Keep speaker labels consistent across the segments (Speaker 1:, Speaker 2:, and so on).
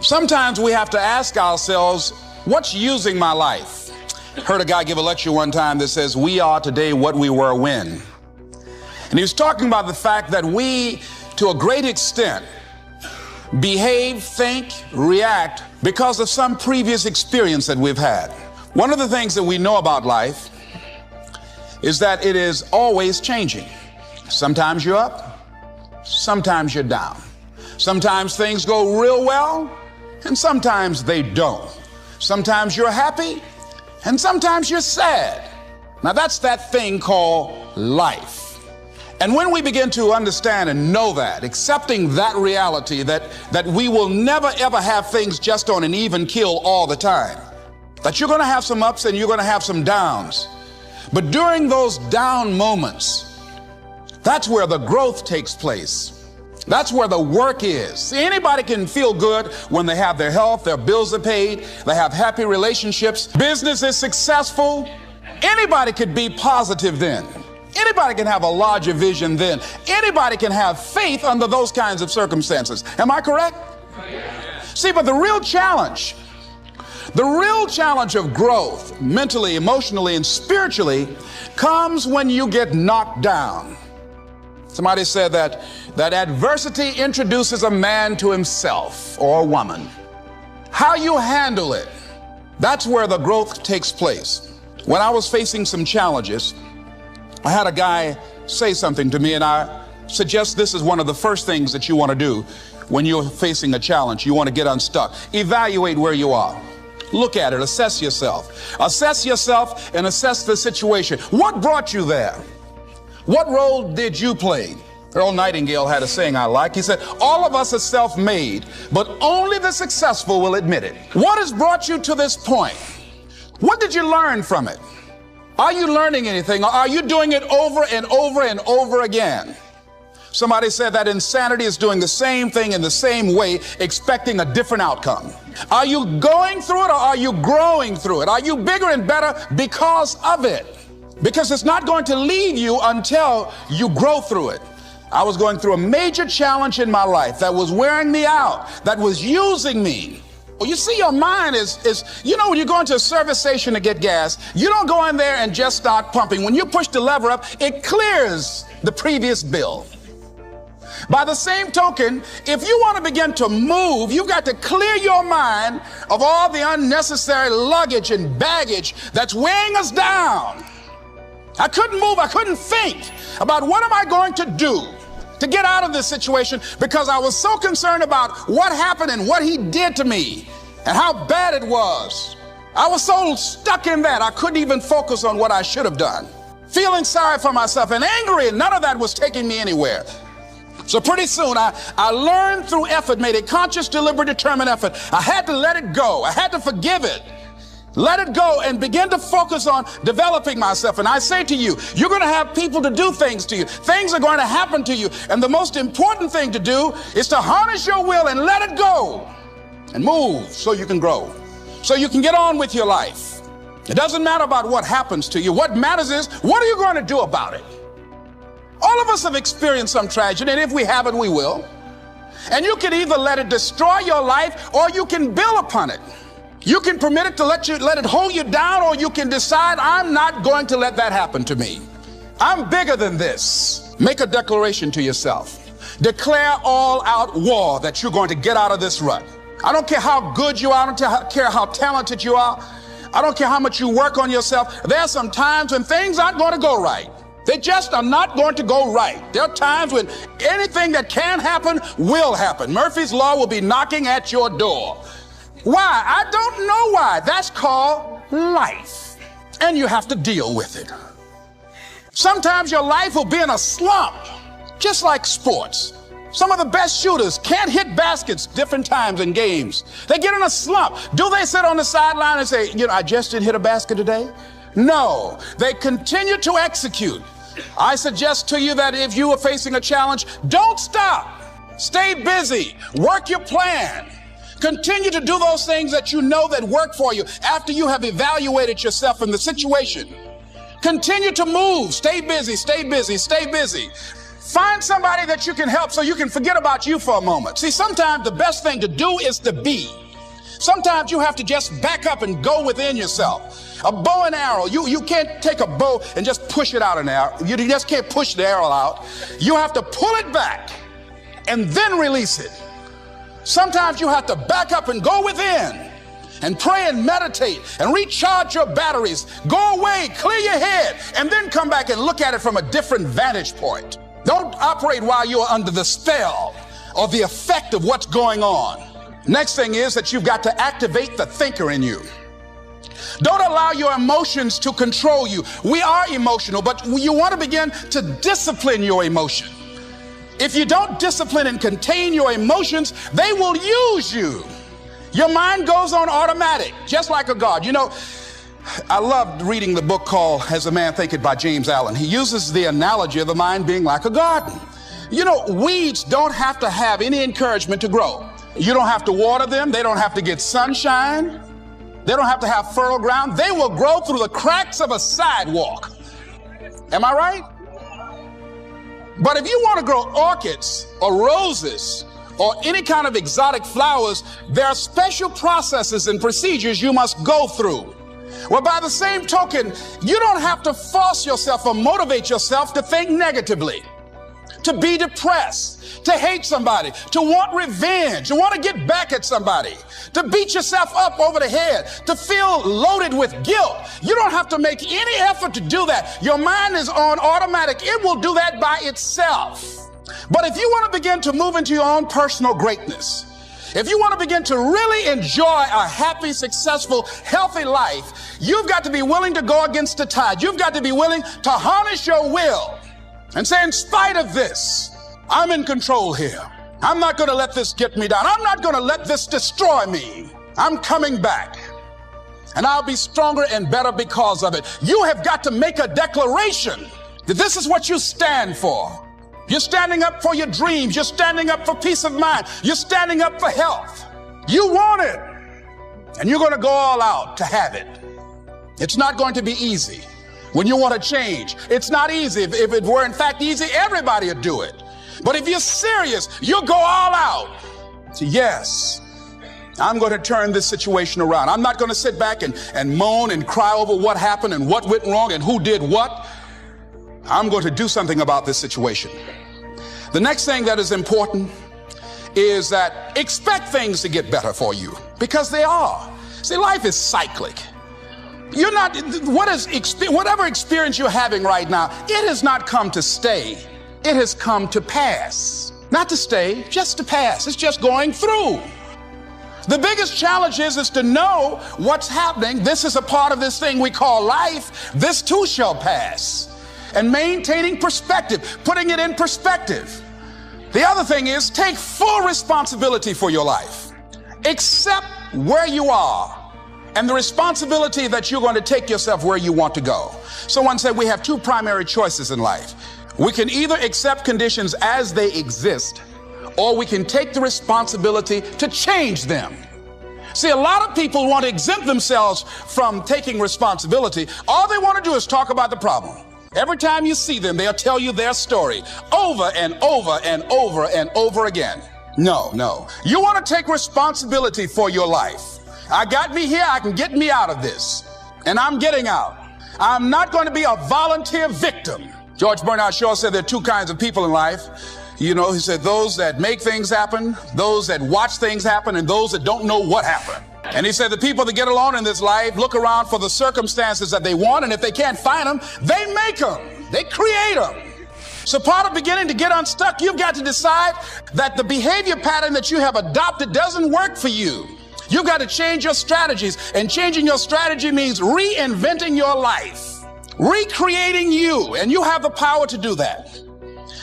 Speaker 1: Sometimes we have to ask ourselves, what's using my life? Heard a guy give a lecture one time that says, we are today what we were when. And he was talking about the fact that we, to a great extent, behave, think, react because of some previous experience that we've had. One of the things that we know about life is that it is always changing. Sometimes you're up, sometimes you're down. Sometimes things go real well, and sometimes they don't. Sometimes you're happy, and sometimes you're sad. Now that's that thing called life. And when we begin to understand and know that, accepting that reality that we will never ever have things just on an even keel all the time, that you're going to have some ups and you're going to have some downs. But during those down moments, that's where the growth takes place. That's where the work is. See, anybody can feel good when they have their health, their bills are paid, they have happy relationships, business is successful. Anybody could be positive then. Anybody can have a larger vision then. Anybody can have faith under those kinds of circumstances. Am I correct? See, but the real challenge of growth, mentally, emotionally, and spiritually, comes when you get knocked down. Somebody said that adversity introduces a man to himself or a woman. How you handle it, that's where the growth takes place. When I was facing some challenges, I had a guy say something to me, and I suggest this is one of the first things that you want to do when you're facing a challenge. You want to get unstuck. Evaluate where you are. Look at it. Assess yourself. Assess yourself and assess the situation. What brought you there? What role did you play? Earl Nightingale had a saying I like. He said, all of us are self-made, but only the successful will admit it. What has brought you to this point? What did you learn from it? Are you learning anything, or are you doing it over and over and over again? Somebody said that insanity is doing the same thing in the same way, expecting a different outcome. Are you going through it, or are you growing through it? Are you bigger and better because of it? Because it's not going to leave you until you grow through it. I was going through a major challenge in my life that was wearing me out, that was using me. Well, you see, your mind is, when you go into a service station to get gas, you don't go in there and just start pumping. When you push the lever up, it clears the previous bill. By the same token, if you want to begin to move, you've got to clear your mind of all the unnecessary luggage and baggage that's weighing us down. I couldn't move. I couldn't think about what am I going to do to get out of this situation, because I was so concerned about what happened and what he did to me and how bad it was. I was so stuck in that I couldn't even focus on what I should have done. Feeling sorry for myself and angry, and none of that was taking me anywhere. So pretty soon I learned through effort, made a conscious, deliberate, determined effort. I had to let it go. I had to forgive it. Let it go and begin to focus on developing myself. And I say to you, you're going to have people to do things to you. Things are going to happen to you. And the most important thing to do is to harness your will and let it go and move so you can grow, so you can get on with your life. It doesn't matter about what happens to you. What matters is, what are you going to do about it? All of us have experienced some tragedy, and if we haven't, we will. And you can either let it destroy your life, or you can build upon it. You can permit it to let it hold you down, or you can decide, I'm not going to let that happen to me. I'm bigger than this. Make a declaration to yourself. Declare all out war that you're going to get out of this rut. I don't care how good you are. I don't care how talented you are. I don't care how much you work on yourself. There are some times when things aren't going to go right. They just are not going to go right. There are times when anything that can happen will happen. Murphy's Law will be knocking at your door. Why? I don't know why. That's called life. And you have to deal with it. Sometimes your life will be in a slump, just like sports. Some of the best shooters can't hit baskets different times in games. They get in a slump. Do they sit on the sideline and say, I just didn't hit a basket today? No, they continue to execute. I suggest to you that if you are facing a challenge, don't stop. Stay busy. Work your plan. Continue to do those things that you know that work for you after you have evaluated yourself in the situation. Continue to move. Stay busy, stay busy, stay busy. Find somebody that you can help so you can forget about you for a moment. See, sometimes the best thing to do is to be. Sometimes you have to just back up and go within yourself. A bow and arrow, you can't take a bow and just push it out an arrow. You just can't push the arrow out. You have to pull it back and then release it. Sometimes you have to back up and go within and pray and meditate and recharge your batteries. Go away, clear your head, and then come back and look at it from a different vantage point. Don't operate while you're under the spell or the effect of what's going on. Next thing is that you've got to activate the thinker in you. Don't allow your emotions to control you. We are emotional, but you want to begin to discipline your emotion. If you don't discipline and contain your emotions, they will use you. Your mind goes on automatic, just like a garden. You know, I loved reading the book called As a Man Thinketh by James Allen. He uses the analogy of the mind being like a garden. You know, weeds don't have to have any encouragement to grow. You don't have to water them. They don't have to get sunshine. They don't have to have fertile ground. They will grow through the cracks of a sidewalk. Am I right? But if you want to grow orchids or roses or any kind of exotic flowers, there are special processes and procedures you must go through. Well, by the same token, you don't have to force yourself or motivate yourself to think negatively, to be depressed, to hate somebody, to want revenge, to want to get back at somebody, to beat yourself up over the head, to feel loaded with guilt. You don't have to make any effort to do that. Your mind is on automatic. It will do that by itself. But if you want to begin to move into your own personal greatness, if you want to begin to really enjoy a happy, successful, healthy life, you've got to be willing to go against the tide. You've got to be willing to harness your will and say, in spite of this, I'm in control here. I'm not going to let this get me down. I'm not going to let this destroy me. I'm coming back, and I'll be stronger and better because of it. You have got to make a declaration that this is what you stand for. You're standing up for your dreams. You're standing up for peace of mind. You're standing up for health. You want it, and you're going to go all out to have it. It's not going to be easy. When you want to change, it's not easy. If it were in fact easy, everybody would do it. But if you're serious, you'll go all out. So yes, I'm going to turn this situation around. I'm not going to sit back and moan and cry over what happened and what went wrong and who did what. I'm going to do something about this situation. The next thing that is important is that expect things to get better for you, because they are. See, life is cyclic. You're not, whatever experience you're having right now, it has not come to stay. It has come to pass. Not to stay, just to pass. It's just going through. The biggest challenge is to know what's happening. This is a part of this thing we call life. This too shall pass. And maintaining perspective, putting it in perspective. The other thing is take full responsibility for your life. Accept where you are and the responsibility that you're going to take yourself where you want to go. Someone said we have two primary choices in life. We can either accept conditions as they exist, or we can take the responsibility to change them. See, a lot of people want to exempt themselves from taking responsibility. All they want to do is talk about the problem. Every time you see them, they'll tell you their story over and over and over and over again. No. You want to take responsibility for your life. I got me here, I can get me out of this. And I'm getting out. I'm not going to be a volunteer victim. George Bernard Shaw said there are two kinds of people in life. You know, he said those that make things happen, those that watch things happen, and those that don't know what happened. And he said the people that get along in this life look around for the circumstances that they want, and if they can't find them, they make them. They create them. So part of beginning to get unstuck, you've got to decide that the behavior pattern that you have adopted doesn't work for you. You've got to change your strategies, and changing your strategy means reinventing your life, recreating you, and you have the power to do that.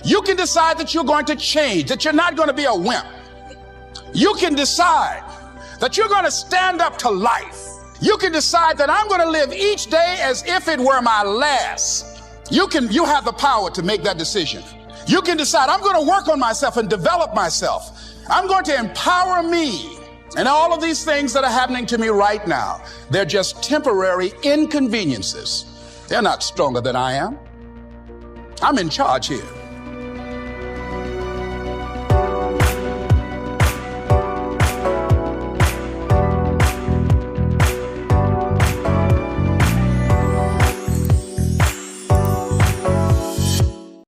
Speaker 1: You can decide that you're going to change, that you're not going to be a wimp. You can decide that you're going to stand up to life. You can decide that I'm going to live each day as if it were my last. You have the power to make that decision. You can decide I'm going to work on myself and develop myself. I'm going to empower me. And all of these things that are happening to me right now, they're just temporary inconveniences. They're not stronger than I am. I'm in charge here.